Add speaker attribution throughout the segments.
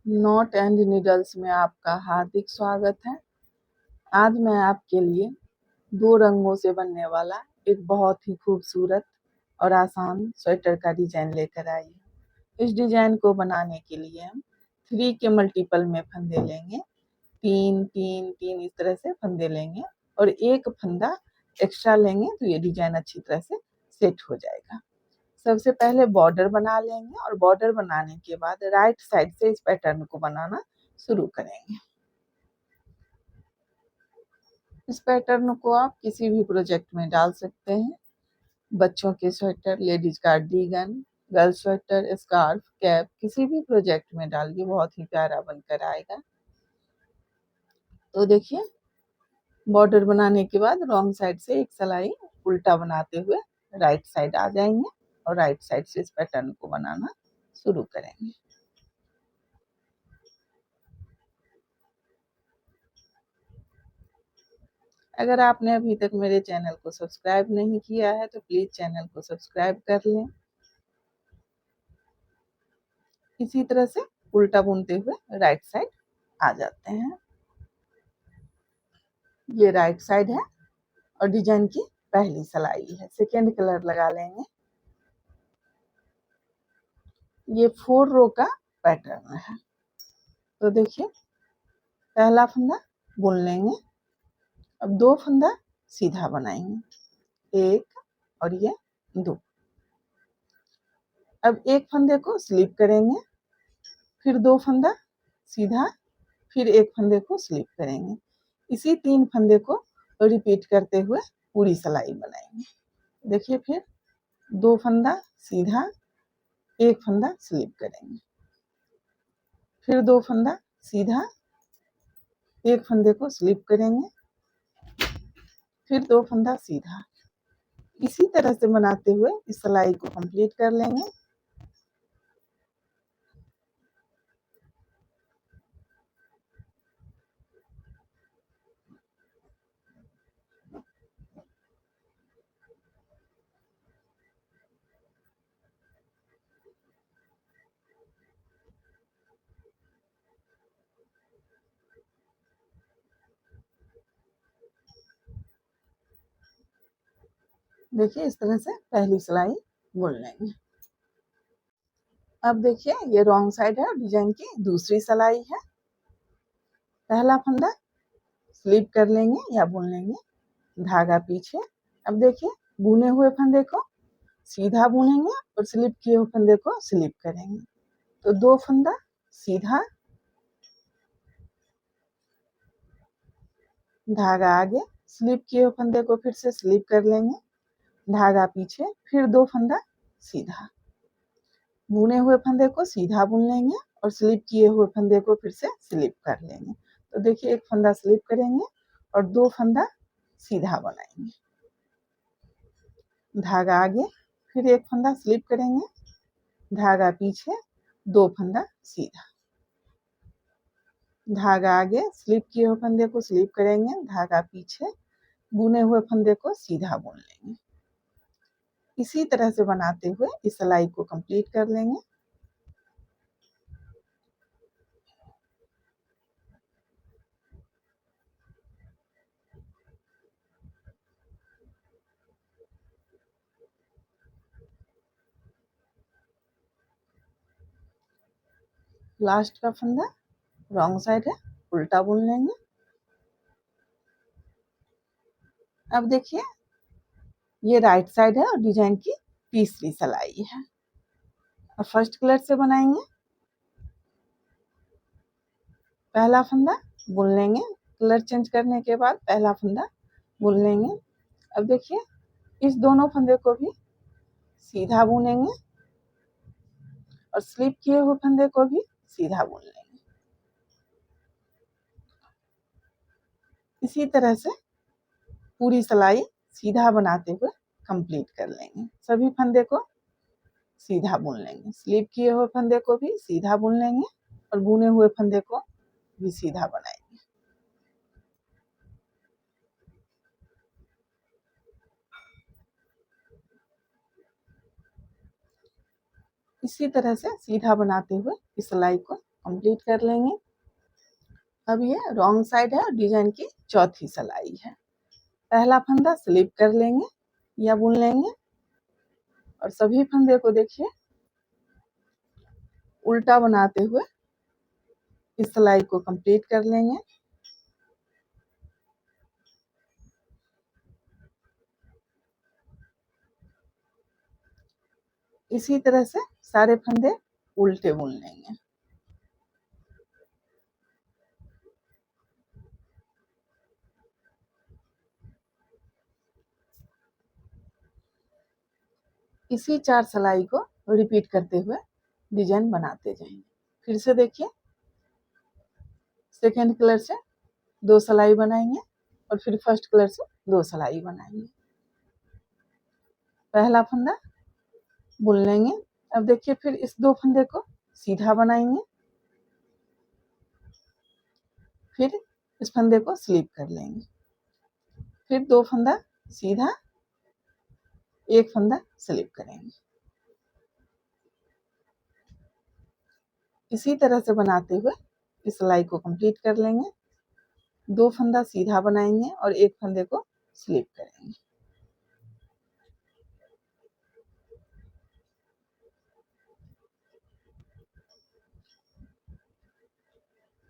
Speaker 1: Not and needles में आपका हार्दिक स्वागत है। आज मैं आपके लिए 2 रंगों से बनने वाला एक बहुत ही खूबसूरत और आसान स्वेटर का डिजाइन लेकर आई हूँ। इस डिजाइन को बनाने के लिए हम 3 के मल्टीपल में फंदे लेंगे। 3 3 3 इस तरह से फंदे लेंगे और एक फंदा एक्स्ट्रा लेंगे तो ये डिजाइन अच्छी तरह से सेट हो जाएगा। सबसे पहले बॉर्डर बना लेंगे और बॉर्डर बनाने के बाद राइट साइड से इस पैटर्न को बनाना शुरू करेंगे। इस पैटर्न को आप किसी भी प्रोजेक्ट में डाल सकते हैं। बच्चों के sweater, ladies cardigan, girls sweater, scarf, cap, किसी भी प्रोजेक्ट में डालिए, बहुत ही प्यारा बनकर आएगा। तो देखिए, बॉर्डर बनाने के बाद रॉन्ग साइड से एक सिलाई उल्टा बनाते हुए राइट साइड आ जाएंगे और राइट साइड से इस पैटर्न को बनाना शुरू करेंगे। अगर आपने अभी तक मेरे चैनल को सब्सक्राइब नहीं किया है तो प्लीज चैनल को सब्सक्राइब कर लें। इसी तरह से उल्टा बुनते हुए राइट साइड आ जाते हैं। ये राइट साइड है और डिजाइन की पहली सिलाई है। सेकेंड कलर लगा लेंगे। ये 4 रो का पैटर्न है। तो देखिए, पहला फंदा बुन लेंगे। अब 2 फंदा सीधा बनाएंगे, 1 और ये 2। अब एक फंदे को स्लिप करेंगे, फिर 2 फंदा सीधा, फिर एक फंदे को स्लिप करेंगे। इसी 3 फंदे को रिपीट करते हुए पूरी सिलाई बनाएंगे। देखिए, फिर 2 फंदा सीधा, एक फंदा स्लिप करेंगे, फिर 2 फंदा सीधा, एक फंदे को स्लिप करेंगे, फिर 2 फंदा सीधा। इसी तरह से बनाते हुए इस सिलाई को कंप्लीट कर लेंगे। देखिए, इस तरह से पहली सिलाई बुन लेंगे। अब देखिए, ये रॉन्ग साइड है, डिजाइन की दूसरी सिलाई है। पहला फंदा स्लिप कर लेंगे या बुन लेंगे, धागा पीछे। अब देखिए, बुने हुए फंदे को सीधा बुनेंगे और स्लिप किए हुए फंदे को स्लिप करेंगे। तो 2 फंदा सीधा, धागा आगे, स्लिप किए हुए फंदे को फिर से स्लिप कर लेंगे, धागा पीछे, फिर 2 फंदा सीधा, बुने हुए फंदे को सीधा बुन लेंगे और स्लिप किए हुए फंदे को फिर से स्लिप कर लेंगे। तो देखिए, एक फंदा स्लिप करेंगे और 2 फंदा सीधा बनाएंगे, धागा आगे, फिर एक फंदा स्लिप करेंगे, धागा पीछे, 2 फंदा सीधा, धागा आगे, स्लिप किए हुए फंदे को स्लिप करेंगे, धागा पीछे, बुने हुए फंदे को सीधा बुन लेंगे। इसी तरह से बनाते हुए इस सिलाई को कंप्लीट कर लेंगे। लास्ट का फंदा रॉन्ग साइड है, उल्टा बुन लेंगे। अब देखिए, ये राइट साइड है और डिजाइन की तीसरी सिलाई है। अब फर्स्ट कलर से बनाएंगे। पहला फंदा बुन लेंगे, कलर चेंज करने के बाद पहला फंदा बुन लेंगे। अब देखिए, इस दोनों फंदे को भी सीधा बुनेंगे और स्लिप किए हुए फंदे को भी सीधा बुन लेंगे। इसी तरह से पूरी सिलाई सीधा बनाते हुए कंप्लीट कर लेंगे। सभी फंदे को सीधा बुन लेंगे, स्लिप किए हुए फंदे को भी सीधा बुन लेंगे और बुने हुए फंदे को भी सीधा बनाएंगे। इसी तरह से सीधा बनाते हुए इस सिलाई को कंप्लीट कर लेंगे। अब ये रॉन्ग साइड है और डिजाइन की चौथी सिलाई है। पहला फंदा स्लिप कर लेंगे या बुन लेंगे और सभी फंदे को देखिए उल्टा बनाते हुए इस सिलाई को कंप्लीट कर लेंगे। इसी तरह से सारे फंदे उल्टे बुन लेंगे। इसी 4 सिलाई को रिपीट करते हुए डिजाइन बनाते जाएंगे। फिर से देखिए सेकेंड कलर से 2 सिलाई बनाएंगे और फिर फर्स्ट कलर से 2 सिलाई बनाएंगे। पहला फंदा बुन लेंगे। अब देखिए फिर इस 2 फंदे को सीधा बनाएंगे, फिर इस फंदे को स्लिप कर लेंगे, फिर 2 फंदा सीधा, 1 फंदा स्लिप करेंगे। इसी तरह से बनाते हुए इस सिलाई को कंप्लीट कर लेंगे। 2 फंदा सीधा बनाएंगे और 1 फंदे को स्लिप करेंगे।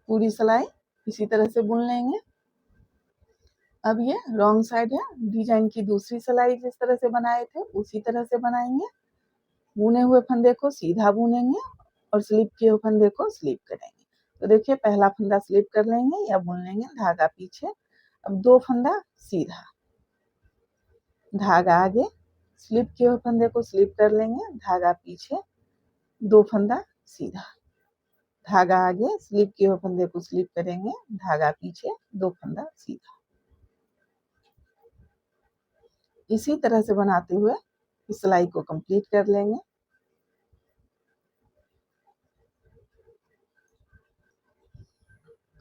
Speaker 1: पूरी सिलाई इसी तरह से बुन लेंगे। अब ये रॉन्ग साइड है, डिजाइन की दूसरी सिलाई जिस तरह से बनाए थे उसी तरह से बनाएंगे। बुने हुए फंदे को सीधा बुनेंगे और स्लिप किए हुए फंदे को स्लिप करेंगे। तो देखिए पहला फंदा स्लिप कर लेंगे या बुन लेंगे, धागा पीछे। अब 2 फंदा सीधा, धागा आगे, स्लिप किए हुए फंदे को स्लिप कर लेंगे, धागा पीछे, 2 फंदा सीधा, धागा आगे, स्लिप किए हुए फंदे को स्लिप करेंगे, धागा पीछे, 2 फंदा सीधा। इसी तरह से बनाते हुए इस सिलाई को कंप्लीट कर लेंगे।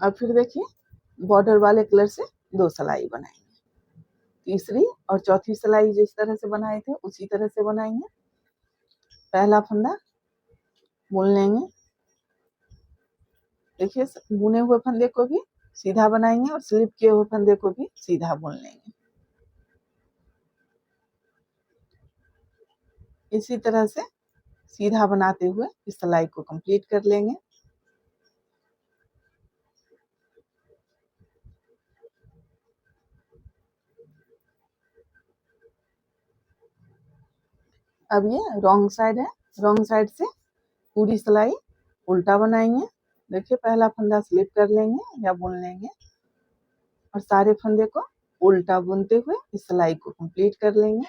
Speaker 1: अब फिर देखिए बॉर्डर वाले कलर से 2 सिलाई बनाएंगे। तीसरी और चौथी सिलाई जिस तरह से बनाए थे उसी तरह से बनाएंगे। पहला फंदा बुन लेंगे। देखिए बुने हुए फंदे को भी सीधा बनाएंगे और स्लिप किए हुए फंदे को भी सीधा बुन लेंगे। इसी तरह से सीधा बनाते हुए इस सिलाई को कंप्लीट कर लेंगे। अब ये रॉन्ग साइड है, रॉन्ग साइड से पूरी सिलाई उल्टा बनाएंगे। देखिए पहला फंदा स्लिप कर लेंगे या बुन लेंगे और सारे फंदे को उल्टा बुनते हुए इस सिलाई को कंप्लीट कर लेंगे।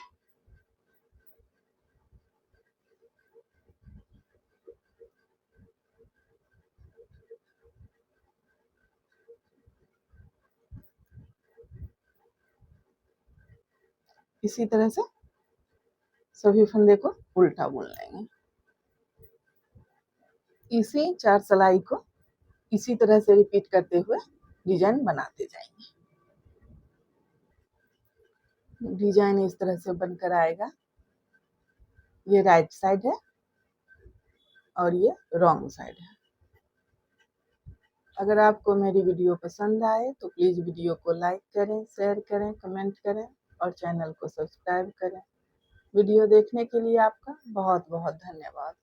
Speaker 1: इसी तरह से सभी फंदे को उल्टा बुन लेंगे। इसी 4 सिलाई को इसी तरह से रिपीट करते हुए डिजाइन बनाते जाएंगे। डिजाइन इस तरह से बनकर आएगा। ये राइट साइड है और ये रॉन्ग साइड है। अगर आपको मेरी वीडियो पसंद आए तो प्लीज़ वीडियो को लाइक करें, शेयर करें, कमेंट करें और चैनल को सब्सक्राइब करें। वीडियो देखने के लिए आपका बहुत बहुत धन्यवाद।